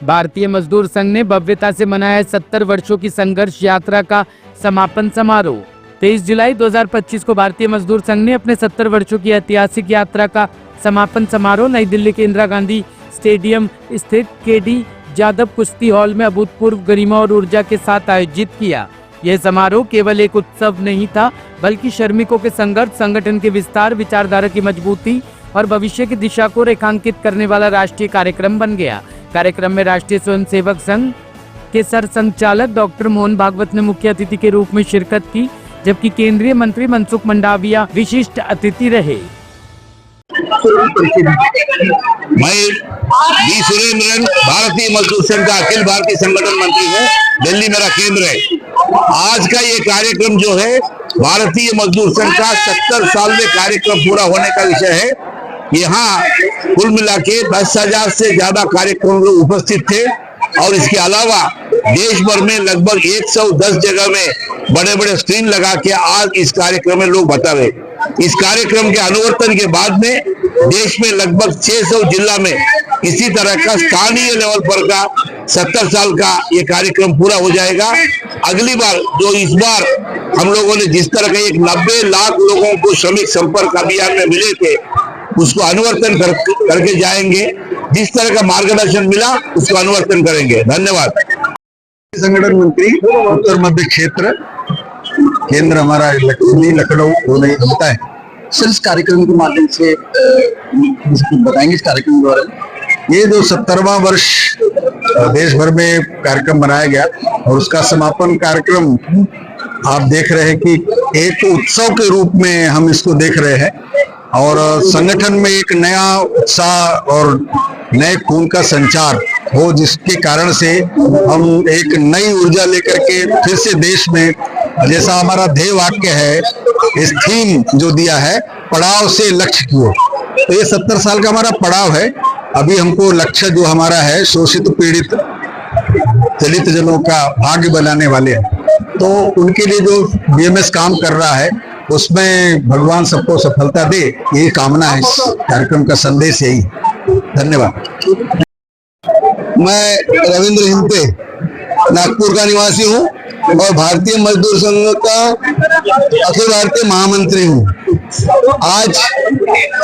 भारतीय मजदूर संघ ने भव्यता से मनाया 70 वर्षों की संघर्ष यात्रा का समापन समारोह। 23 जुलाई 2025 को भारतीय मजदूर संघ ने अपने 70 वर्षों की ऐतिहासिक यात्रा का समापन समारोह नई दिल्ली के इंदिरा गांधी स्टेडियम स्थित केडी जादव कुश्ती हॉल में अभूतपूर्व गरिमा और ऊर्जा के साथ आयोजित किया। यह समारोह केवल एक उत्सव नहीं था, बल्कि श्रमिकों के संघर्ष, संगठन के विस्तार, विचारधारा की मजबूती और भविष्य की दिशा को रेखांकित करने वाला राष्ट्रीय कार्यक्रम बन गया। कार्यक्रम में राष्ट्रीय स्वयंसेवक संघ के सरसंघचालक डॉक्टर मोहन भागवत ने मुख्य अतिथि के रूप में शिरकत की, जबकि केंद्रीय मंत्री मनसुख मंडाविया विशिष्ट अतिथि रहे। मैं डी सुरेंद्रन, भारतीय मजदूर संघ का अखिल भारतीय संगठन मंत्री हूँ। दिल्ली मेरा केंद्र है। आज का ये कार्यक्रम जो है भारतीय मजदूर संघ का 70 साल में कार्यक्रम पूरा होने का विषय है। यहाँ कुल मिला के 10,000 से ज्यादा कार्यक्रम लोग उपस्थित थे और इसके अलावा देश भर में लगभग 110 जगह में बड़े बड़े स्क्रीन लगा के आज इस कार्यक्रम में लोग बता रहे। इस कार्यक्रम के अनुवर्तन के बाद में देश में लगभग 600 जिला में इसी तरह का स्थानीय लेवल पर का 70 साल का ये कार्यक्रम पूरा हो जाएगा। अगली बार जो इस बार हम लोगों ने जिस तरह का 90 लाख लोगों को श्रमिक संपर्क अभियान में मिले थे, उसको अनुवर्तन करके जाएंगे। जिस तरह का मार्गदर्शन मिला उसको अनुवर्तन करेंगे। धन्यवाद। संगठन मंत्री उत्तर मध्य क्षेत्र, केंद्र हमारा लखनऊ होने होता है। सर, इस कार्यक्रम के माध्यम से बताएंगे इस कार्यक्रम के बारे में। ये जो 70वां वर्ष देश भर में कार्यक्रम बनाया गया और उसका समापन कार्यक्रम आप देख रहे हैं कि एक उत्सव के रूप में हम इसको देख रहे हैं और संगठन में एक नया उत्साह और नए खून का संचार हो, जिसके कारण से हम एक नई ऊर्जा लेकर के फिर से देश में, जैसा हमारा ध्येय वाक्य है, इस थीम जो दिया है, पड़ाव से लक्ष्य की ओर, तो ये 70 साल का हमारा पड़ाव है। अभी हमको लक्ष्य जो हमारा है शोषित पीड़ित दलित जनों का भाग्य बनाने वाले हैं, तो उनके लिए जो बीएमएस काम कर रहा है उसमें भगवान सबको सफलता दे, यही कामना है। इस कार्यक्रम का संदेश यही। धन्यवाद। मैं रविंद्र हिंते नागपुर का निवासी हूँ और भारतीय मजदूर संघ का अखिल भारतीय महामंत्री हूँ। आज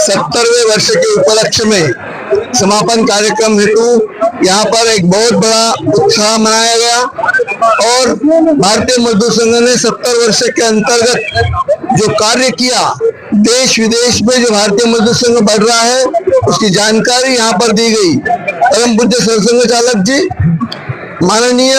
70वें वर्ष के उपलक्ष्य में समापन कार्यक्रम हेतु यहाँ पर एक बहुत बड़ा उत्साह मनाया गया और भारतीय मजदूर संघ ने 70 वर्ष के अंतर्गत जो कार्य किया, देश विदेश में जो भारतीय मजदूर संघ बढ़ रहा है उसकी जानकारी यहाँ पर दी गई। परम पूज्य सरसंघ चालक जी, माननीय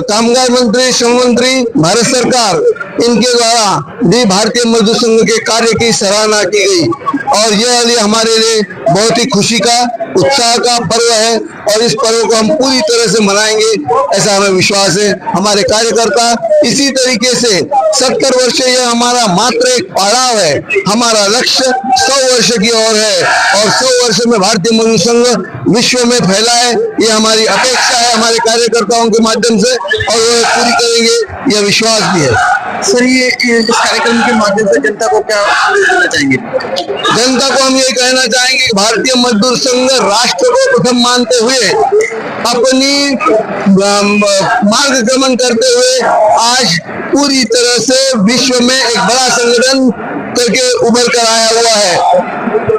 कामगार मंत्री, श्रम मंत्री, भारत सरकार, इनके द्वारा भी भारतीय मजदूर संघ के कार्य की सराहना की गई और यह हमारे लिए बहुत ही खुशी का, उत्साह का पर्व है और इस पर्व को हम पूरी तरह से मनाएंगे, ऐसा हमें विश्वास है। हमारे कार्यकर्ता इसी तरीके से 70 वर्ष यह हमारा मात्र एक पड़ाव है, हमारा लक्ष्य 100 वर्ष की ओर है और 100 वर्ष में भारतीय मजदूर संघ विश्व में फैलाए, ये हमारी अपेक्षा है हमारे कार्यकर्ताओं के माध्यम से और वो पूरी करेंगे, यह विश्वास भी है। सर, ये इस कार्यक्रम के माध्यम से जनता को क्या कहना चाहेंगे? जनता को हम ये कहना चाहेंगे कि भारतीय मजदूर संघ राष्ट्र को प्रथम मानते हुए अपनी मार्गक्रमण करते हुए आज पूरी तरह से विश्व में एक बड़ा संगठन करके उभर कर आया हुआ है।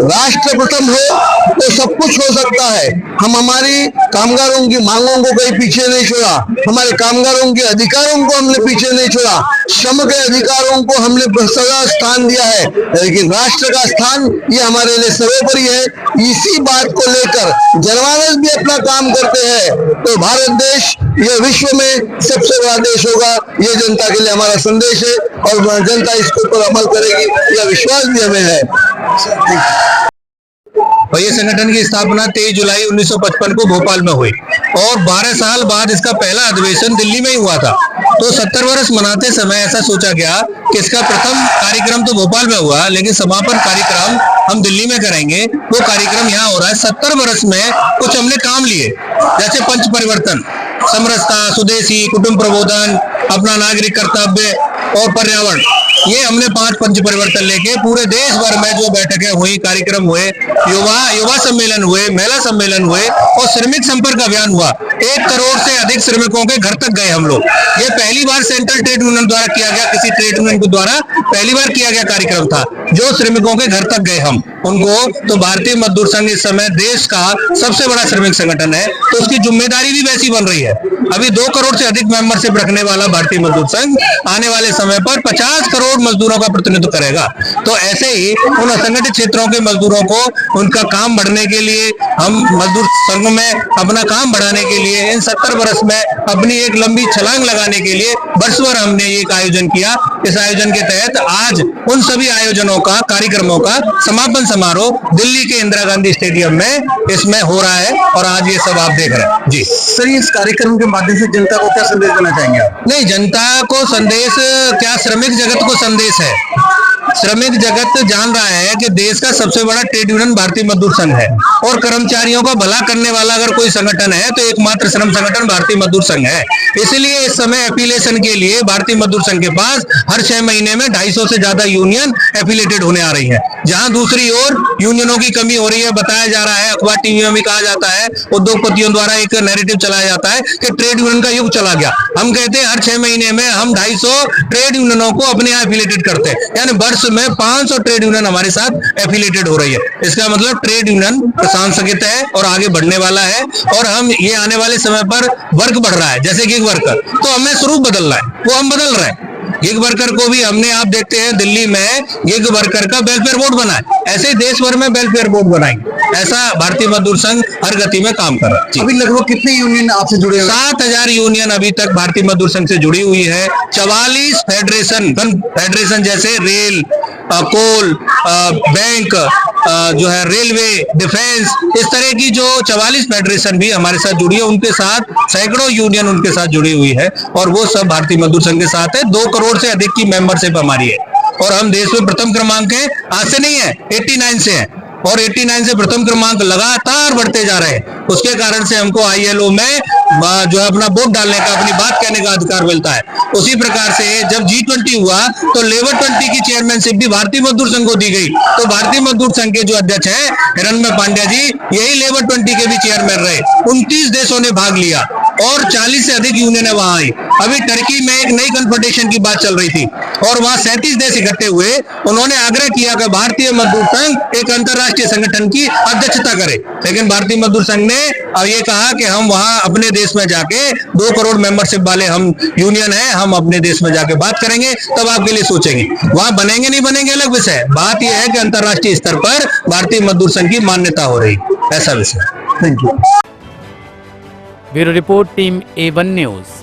राष्ट्र प्रथम हो तो सब कुछ हो सकता है। हम हमारी कामगारों की मांगों को कहीं पीछे नहीं छोड़ा, हमारे कामगारों के अधिकारों को हमने पीछे नहीं छोड़ा, श्रम के अधिकारों को हमने सदा स्थान दिया है, लेकिन राष्ट्र का स्थान ये हमारे लिए सर्वोपरि है। इसी बात को लेकर जनमानस भी अपना काम करते हैं तो भारत देश यह विश्व में सबसे बड़ा देश होगा, ये जनता के लिए हमारा संदेश है और जनता इसके ऊपर अमल करेगी, यह विश्वास भी हमें है। ये संगठन की स्थापना 23 जुलाई 1955 को भोपाल में हुई और 12 साल बाद इसका पहला अधिवेशन दिल्ली में ही हुआ था। तो 70 वर्ष मनाते समय ऐसा सोचा गया कि इसका प्रथम कार्यक्रम तो भोपाल में हुआ, लेकिन समापन कार्यक्रम हम दिल्ली में करेंगे। वो कार्यक्रम यहाँ हो रहा है। 70 वर्ष में कुछ हमने काम लिए, जैसे पंच परिवर्तन, समरसता, स्वदेशी, कुटुंब प्रबोधन, अपना नागरिक कर्तव्य और पर्यावरण। ये हमने 5 पंच परिवर्तन लेके पूरे देश भर में जो बैठकें हुई, कार्यक्रम हुए, युवा सम्मेलन हुए, महिला सम्मेलन हुए और श्रमिक संपर्क अभियान हुआ। 1 करोड़ से अधिक श्रमिकों के घर तक गए हम लोग। ये पहली बार सेंट्रल ट्रेड यूनियन द्वारा किया गया, किसी ट्रेड यूनियन के द्वारा पहली बार किया गया कार्यक्रम था, जो श्रमिकों के घर तक गए हम उनको। तो भारतीय मजदूर संघ इस समय देश का सबसे बड़ा श्रमिक संगठन है, तो उसकी जिम्मेदारी भी वैसी बन रही है। अभी 2 करोड़ से अधिक मेंबरशिप रखने वाला भारतीय मजदूर संघ आने वाले समय पर 50 करोड़ मजदूरों का प्रतिनिधित्व करेगा। तो ऐसे ही उन असंगठित क्षेत्रों के मजदूरों को उनका काम बढ़ने के लिए, हम मजदूर संघ में अपना काम बढ़ाने के लिए इन 70 वर्ष में अपनी एक लंबी छलांग लगाने के लिए वर्ष भर हमने एक आयोजन किया। इस आयोजन के तहत आज उन सभी आयोजनों का, कार्यक्रमों का समापन समारोह दिल्ली के इंदिरा गांधी स्टेडियम में इसमें हो रहा है और आज ये सब आप देख रहे हैं। जी सर, इस कार्यक्रम के माध्यम से जनता को क्या संदेश देना चाहेंगे आप? नहीं, जनता को संदेश क्या, श्रमिक जगत को संदेश है। श्रमिक जगत जान रहा है कि देश का सबसे बड़ा ट्रेड यूनियन भारतीय मजदूर संघ है और कर्मचारियों का भला करने वाला अगर कोई संगठन है तो एकमात्र श्रम संगठन भारतीय मजदूर संघ है। इसलिए इस समय एफिलिएशन के लिए भारतीय मजदूर संघ के पास हर 6 महीने में 250 से ज्यादा यूनियन एफिलिएटेड होने आ रही है। जहां दूसरी ओर यूनियनों की कमी हो रही है, बताया जा रहा है, अखबार टीवी में भी कहा जाता है, उद्योगपतियों द्वारा एक नैरेटिव चलाया जाता है कि ट्रेड यूनियन का युग चला गया। हम कहते हैं हर 6 महीने में हम 250 ट्रेड यूनियनों को अपने यहाँ एफिलिएटेड करते हैं, यानी वर्ष में 500 ट्रेड यूनियन हमारे साथ एफिलिएटेड हो रही है। इसका मतलब ट्रेड यूनियन सांस्कृतिक है और आगे बढ़ने वाला है। और हम ये आने वाले समय पर वर्क बढ़ रहा है, जैसे गिग वर्कर, तो हमें स्वरूप बदलना है, वो हम बदल रहे हैं। गिग वर्कर को भी हमने, आप देखते हैं दिल्ली में गिग वर्कर का वेलफेयर बोर्ड बना है, ऐसे ही देश भर में वेलफेयर बोर्ड बनाएंगे। ऐसा भारतीय मजदूर संघ हर गति में काम कर रहा है। अभी लगभग कितने यूनियन आपसे जुड़े हैं? 7000 यूनियन अभी तक भारतीय मजदूर संघ से जुड़ी हुई है। 44 फेडरेशन जैसे रेल, कोल, बैंक, जो है रेलवे, डिफेंस, इस तरह की जो 44 फेडरेशन भी हमारे साथ जुड़ी है, उनके साथ सैकड़ों यूनियन उनके साथ जुड़ी हुई है और वो सब भारतीय मजदूर संघ के साथ है। 2 करोड़ से अधिक की मेंबरशिप हमारी है और हम देश में प्रथम क्रमांक है। आज से नहीं है, 89 से है और 89 से प्रथम क्रमांक लगातार बढ़ते जा रहे हैं। उसके कारण से हमको ILO में जो है अपना वोट डालने का, अपनी बात कहने का अधिकार मिलता है। उसी प्रकार से जब G20 हुआ तो लेबर 20 की चेयरमैनशिप भी भारतीय मजदूर संघ को दी गई। तो भारतीय मजदूर संघ के जो अध्यक्ष हैं हिरण्मय पांड्या जी, यही लेबर 20 के भी चेयरमैन रहे। 29 देशों ने भाग लिया और 40 से अधिक यूनियन वहां आई। अभी टर्की में एक नई कन्फेडरेशन की बात चल रही थी और वहां 37 देश इकट्ठे हुए। उन्होंने आग्रह किया कि भारतीय मजदूर संघ एक अंतरराष्ट्रीय संगठन की अध्यक्षता करे, लेकिन भारतीय मजदूर संघ ने अब ये कहा कि हम वहां अपने देश में जाके 2 करोड़ मेंबरशिप वाले हम यूनियन है, हम अपने देश में जाके बात करेंगे, तब आपके लिए सोचेंगे। वहां बनेंगे नहीं बनेंगे अलग विषय, बात यह है कि अंतरराष्ट्रीय स्तर पर भारतीय मजदूर संघ की मान्यता हो रही, ऐसा विषय। Thank you. Bureau report, team A1 news.